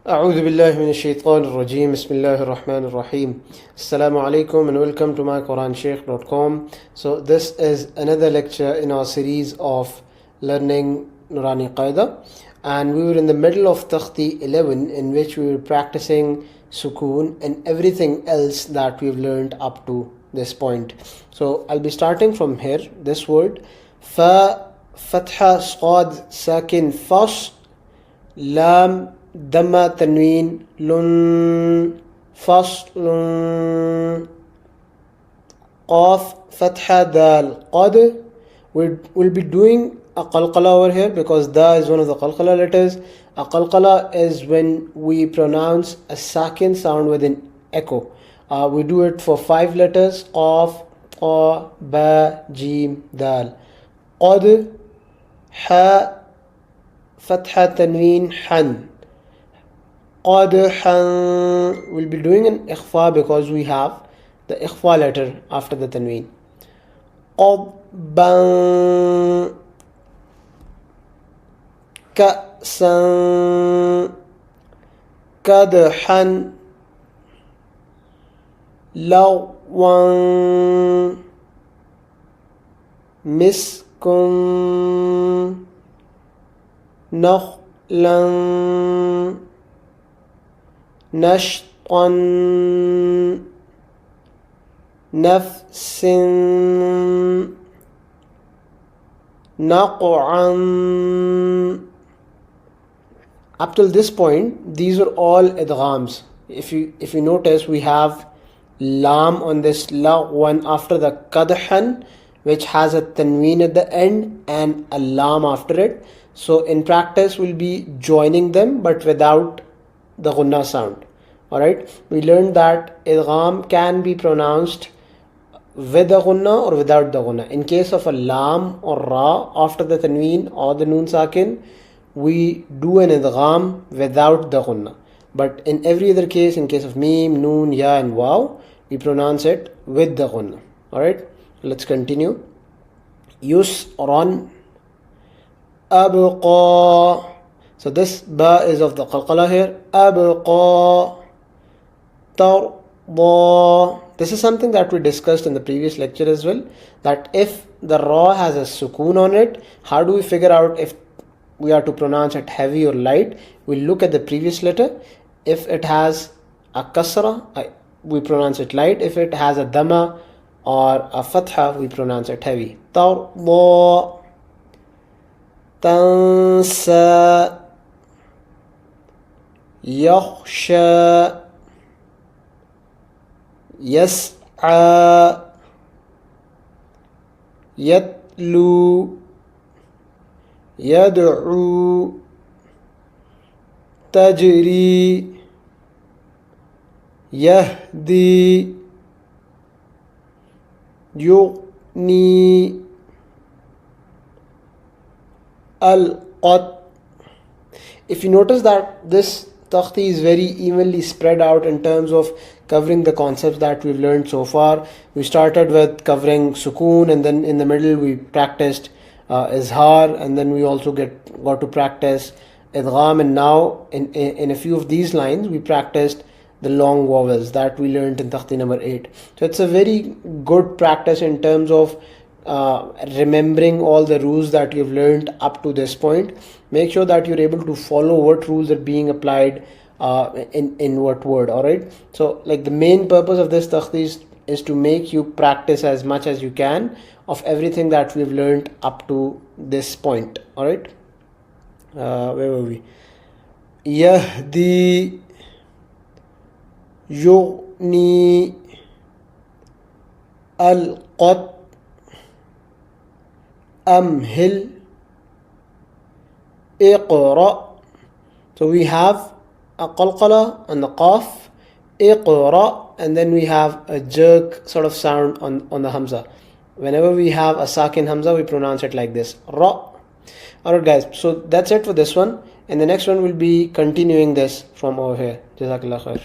أعوذ بالله من الشيطان الرجيم بسم الله الرحمن الرحيم Assalamu alaikum and welcome to my QuranSheikh.com. So this is another lecture in our series of learning Noorani Qaida, and we were in the middle of Takhti 11, in which we were practicing Sukoon and everything else that we've learned up to this point. So I'll be starting from here. This word Fa, Fatha, Sqad, Sakin, Fas, Lam, Dhamma, Tanween, Lun, Fasl, Qaf, Fatha, Dal, Qad. We'll be doing a qalqala over here because Da is one of the qalqala letters. A qalqala is when we pronounce a sakin sound with an echo. We do it for 5 letters: Qaf, Qa, Ba, Jim, Dal. Qad, Ha, Fatha, Tanween, Han. Qadhan. We'll be doing an ikhfa because we have the ikhfa letter after the tanween. Qadban, Ka'san, Kadhan, Lawan, Miskun, Nakhlan, Nashtan, Nafsin, Naq'an. Up till this point, these are all idghams. If you notice, we have lam on this la one after the kadhan, which has a tanween at the end and a lam after it. So in practice, we'll be joining them but without the gunna sound. Alright, we learned that idgham can be pronounced with the gunna or without the gunna. In case of a lam or ra after the tanween or the noon sakin, we do an idgham without the gunna. But in every other case, in case of mim, noon, ya and waw, we pronounce it with the gunna. Alright, let's continue. Yusran, abqa. So this ba is of the qalqala here. Abqa, tarda. This is something that we discussed in the previous lecture as well, that if the ra has a sukoon on it, how do we figure out if we are to pronounce it heavy or light? We look at the previous letter. If it has a kasra, we pronounce it light. If it has a dhamma or a fatha, we pronounce it heavy. Tarda, tansa, yakhsha, yas'a, yatlu, yad'u, tajri, yahdi, yughni, al-qat. If you notice that this Takhti is very evenly spread out in terms of covering the concepts that we've learned so far. We started with covering Sukoon, and then in the middle we practiced Izhar, and then we also got to practice Idgham, and now in a few of these lines we practiced the long vowels that we learned in Takhti number 8. So it's a very good practice in terms of remembering all the rules that you've learned up to this point. Make sure that you're able to follow what rules are being applied in what word. Alright, so like the main purpose of this takhti is to make you practice as much as you can of everything that we've learned up to this point. Alright, where were we? Yahdi, yughni, al-qat, amhil, iqra. So we have a qalqala on the qaf, iqra, and then we have a jerk sort of sound on the hamza. Whenever we have a sakin hamza, we pronounce it like this, ra. Alright guys, so that's it for this one. In the next one we'll be continuing this from over here. Jazakallah khair.